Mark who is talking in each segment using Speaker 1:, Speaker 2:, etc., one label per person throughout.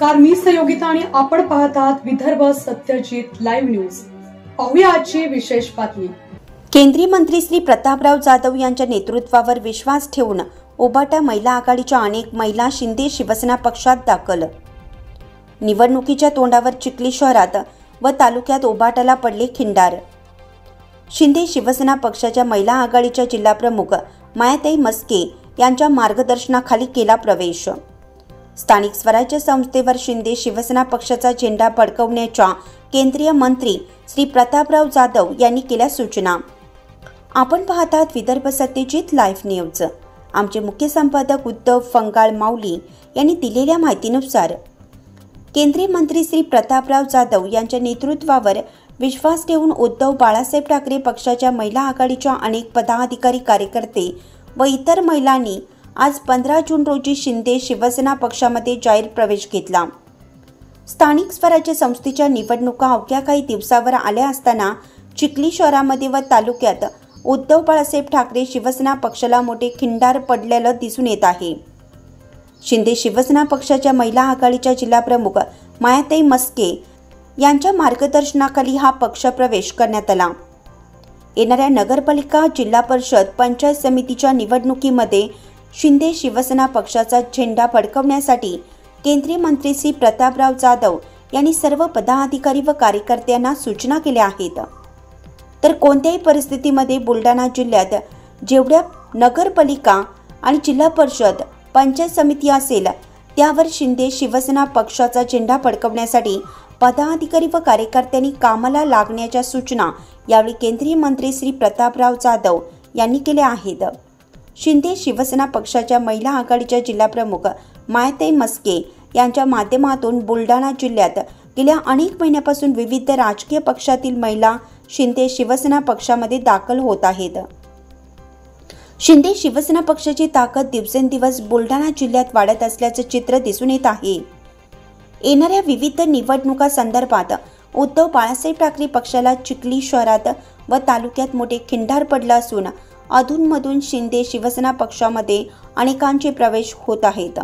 Speaker 1: नमस्कार, मी सहयोगिता आणि आपण पाहत आहात विदर्भ सत्यजित लाईव्ह न्यूज। पाहूया आजची विशेष बातमी।
Speaker 2: केंद्रीय मंत्री श्री प्रतापराव जाधव यांच्या नेतृत्वावर विश्वास ठेवून उभाटा महिला आघाडीच्या अनेक महिला शिंदे शिवसेना पक्षात दाखल। निवडणुकीच्या तोंडावर चिखली शहरात व तालुक्यात उभाटाला पडले खिंडार। शिंदे शिवसेना पक्षाच्या महिला आघाडीच्या जिल्हा प्रमुख मायाताई मस्के यांच्या मार्गदर्शनाखाली केला प्रवेश। स्थानिक स्वराज्य संस्थेवर शिंदे शिवसेना पक्षाचा झेंडा फडकवण्याच्या केंद्रीय मंत्री श्री प्रतापराव जाधव यांनी केल्या सूचना। आपण पाहत आहात विदर्भ सत्यजित लाईव्ह न्यूज। आमचे मुख्य संपादक उद्धव फंगाळ माऊली यांनी दिलेल्या माहितीनुसार केंद्रीय मंत्री श्री प्रतापराव जाधव यांच्या नेतृत्वावर विश्वास ठेवून उद्धव बाळासाहेब ठाकरे पक्षाच्या महिला आघाडीच्या अनेक पदाधिकारी, कार्यकर्ते व इतर महिलांनी आज 15 जून रोजी शिंदे शिवसेना पक्षामध्ये जाहीर प्रवेश घेतला। स्थानिक स्वराज्य संस्थेच्या निवडणुका अवघ्या काही दिवसावर आल्या असताना चिखली शहरामध्ये व तालुक्यात उद्धव बाळासाहेब ठाकरे शिवसेना पक्षाला मोठे खिंडार पडलेलं दिसून येत आहे। शिंदे शिवसेना पक्षाच्या महिला आघाडीच्या जिल्हा प्रमुख मायाताई मस्के यांच्या मार्गदर्शनाखाली हा पक्ष प्रवेश करण्यात आला। येणाऱ्या नगरपालिका, जिल्हा परिषद, पंचायत समितीच्या निवडणुकीमध्ये शिंदे शिवसेना पक्षाचा झेंडा फडकवण्यासाठी केंद्रीय मंत्री श्री प्रतापराव जाधव यांनी सर्व पदाधिकारी व कार्यकर्त्यांना सूचना केल्या आहेत। तर कोणत्याही परिस्थितीमध्ये बुलढाणा जिल्ह्यात जेवढ्या नगरपालिका आणि जिल्हा परिषद, पंचायत समिती असेल त्यावर शिंदे शिवसेना पक्षाचा झेंडा फडकवण्यासाठी पदाधिकारी व कार्यकर्त्यांनी कामाला लागण्याच्या सूचना यावेळी केंद्रीय मंत्री श्री प्रतापराव जाधव यांनी केल्या आहेत। शिंदे शिवसेना पक्षाच्या महिला आघाडीच्या जिल्हा प्रमुख मायाताई मस्के यांच्या माध्यमातून बुलढाणा जिल्ह्यात गेल्या अनेक महिन्यापासून विविध राजकीय पक्षातील महिला शिंदे शिवसेना पक्षामध्ये दाखल होत आहेत। शिंदे शिवसेना पक्षाची ताकद दिवसेंदिवस बुलढाणा जिल्ह्यात वाढत असल्याचे चित्र दिसून येत आहे। येणाऱ्या विविध निवडणुका संदर्भात उद्धव बाळासाहेब ठाकरे पक्षाला चिखली शहरात व तालुक्यात मोठे खिंडार पडले असून अधूनमधून शिंदे शिवसेना पक्षामध्ये अनेकांचे प्रवेश होत आहेत।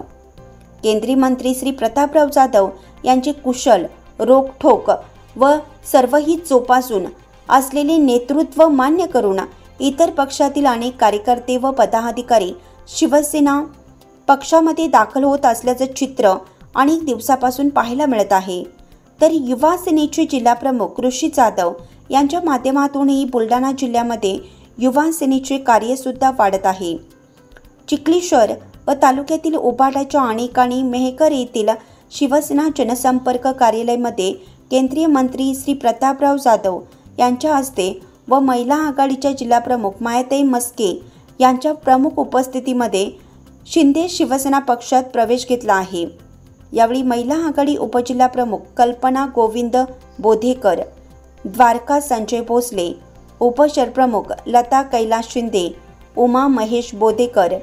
Speaker 2: केंद्रीय मंत्री श्री प्रतापराव जाधव यांचे कुशल, रोखठोक व सर्वही जोपासून असलेले नेतृत्व मान्य करून इतर पक्षातील अनेक कार्यकर्ते व पदाधिकारी शिवसेना पक्षामध्ये दाखल होत असल्याचे चित्र अनेक दिवसापासून पाहायला मिळत आहे। तर युवा सेनेचे जिल्हा प्रमुख ऋषी जाधव यांच्या माध्यमातूनही बुलढाणा जिल्ह्यामध्ये युवा सेनेचे कार्य सुद्धा वाढत आहे। चिखली शहर व तालुक्यातील उभाटाच्या अनेकांनी मेहकर येथील शिवसेना जनसंपर्क कार्यालयामध्ये केंद्रीय मंत्री श्री प्रतापराव जाधव यांच्या हस्ते व महिला आघाडीच्या जिल्हा प्रमुख मायाताई मस्के यांच्या प्रमुख उपस्थितीमध्ये शिंदे शिवसेना पक्षात प्रवेश घेतला आहे। यावेळी महिला आघाडी उपजिल्हा प्रमुख कल्पना गोविंद बोधेकर, द्वारका संजय भोसले, उपशहरप्रमुख लता कैलास शिंदे, उमा महेश बोधेकर,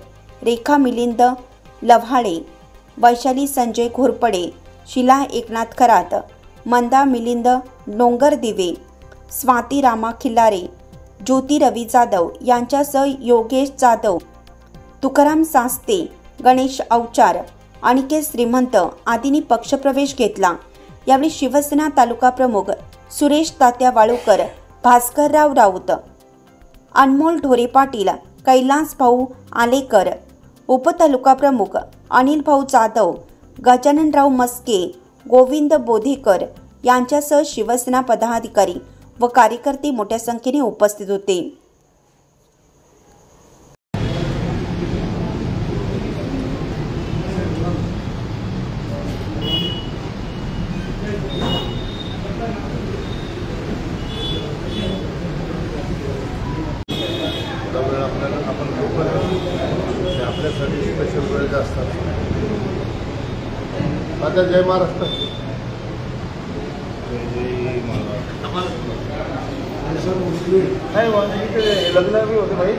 Speaker 2: रेखा मिलिंद लव्हाळे, वैशाली संजय घोरपडे, शिला एकनाथ खरात, मंदा मिलिंद डोंगरदिवे, स्वाती रामा खिल्लारे, ज्योती रवी जाधव यांच्यासह योगेश जाधव, तुकाराम सास्ते, गणेश अवचार, अनिकेत श्रीमंत आदींनी पक्षप्रवेश घेतला। यावेळी शिवसेना तालुका प्रमुख सुरेश तात्या वाळूकर, भास्करराव राऊत, अनमोल ढोरे पाटील, कैलास भाऊ आलेकर, उपतालुका प्रमुख अनिल भाऊ जाधव, गजाननराव मस्के, गोविंद बोधेकर यांच्यासह शिवसेना पदाधिकारी व कार्यकर्ते मोठ्या संख्येने उपस्थित होते।
Speaker 3: आपल्यासाठी स्पेशल वेळ जास्त आता जय महाराष्ट्र, लग्न भी होते भाई।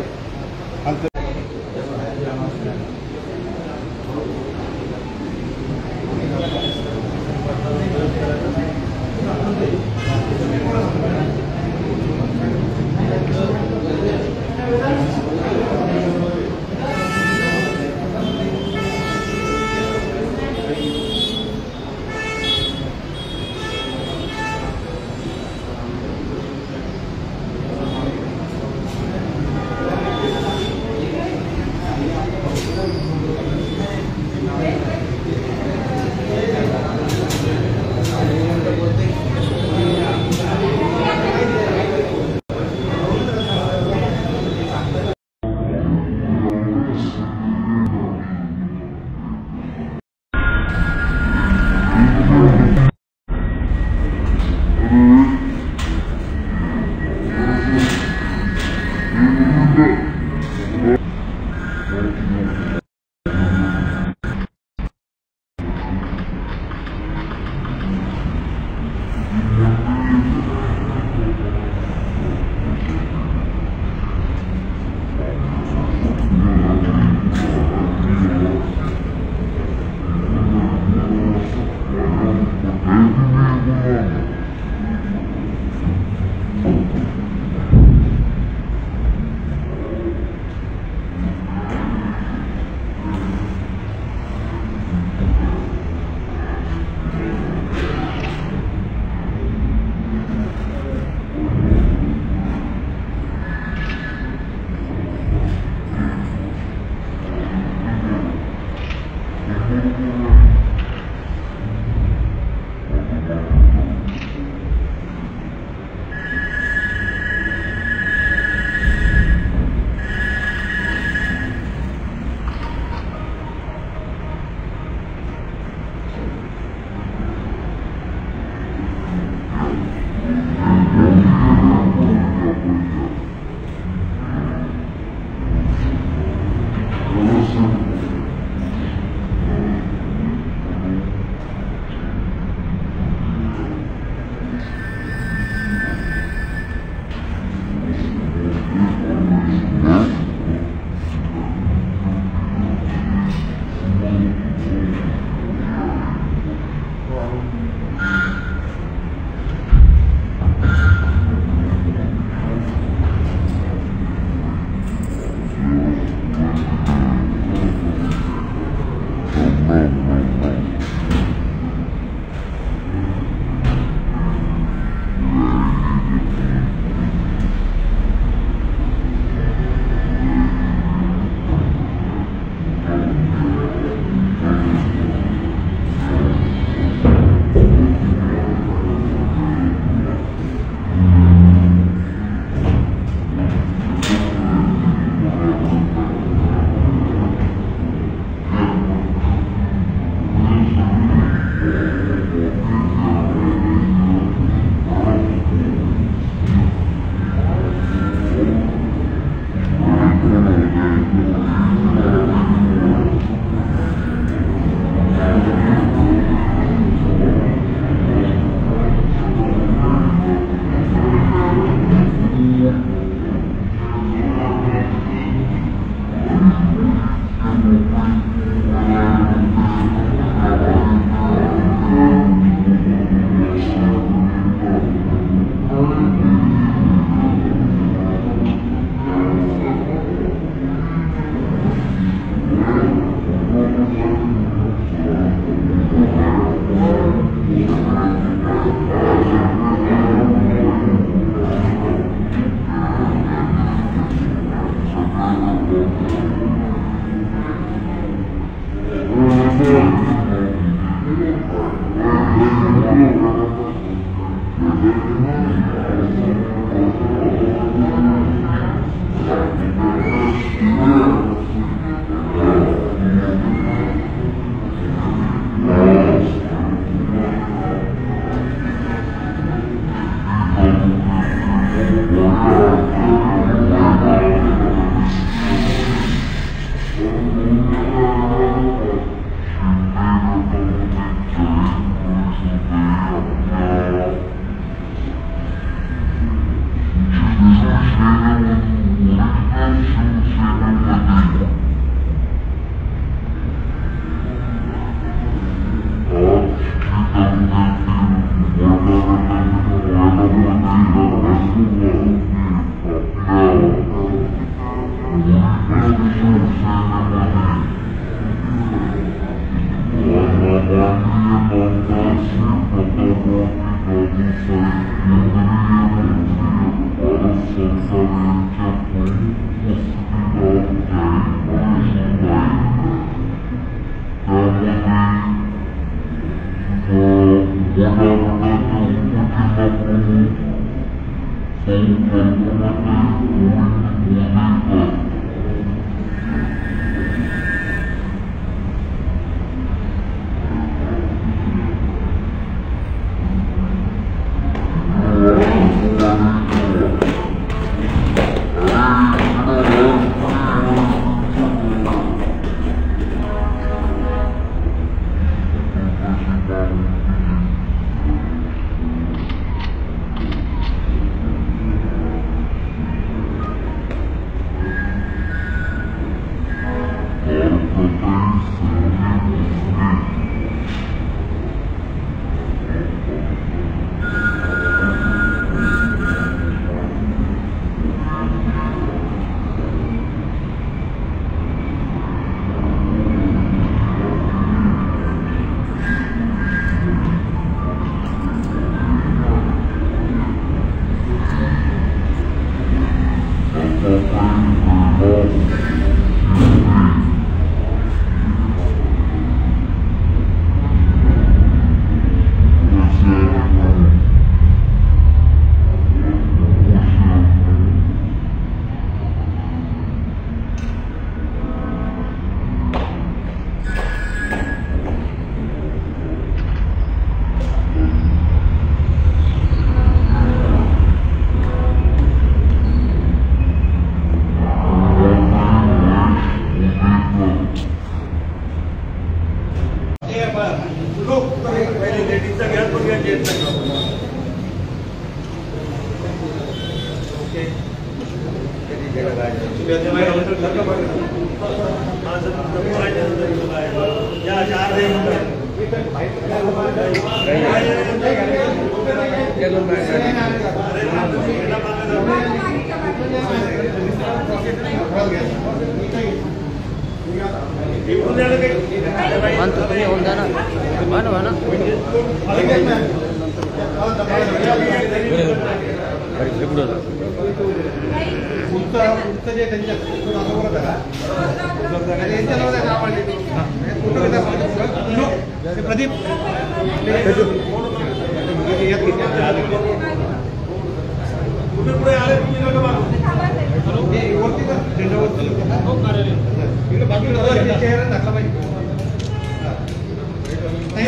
Speaker 4: प्रदीप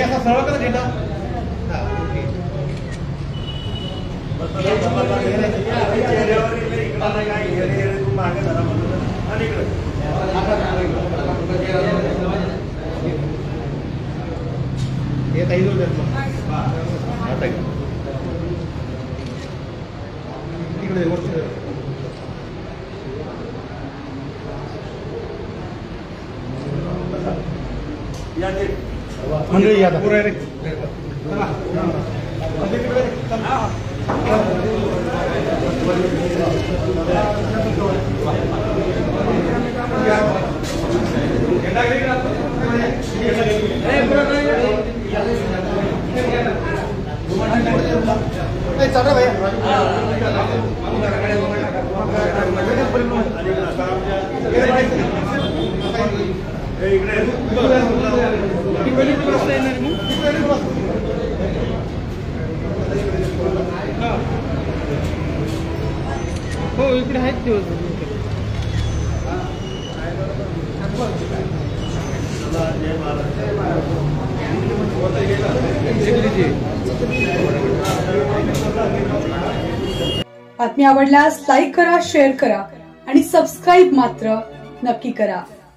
Speaker 4: असा सरळ करा झेंडा. मंडळी या पुरा रे चला भैया हो इकडे आहेत दिवस
Speaker 1: बातमी आवडल्यास लाईक करा, शेअर करा आणि सबस्क्राईब मात्र नक्की करा.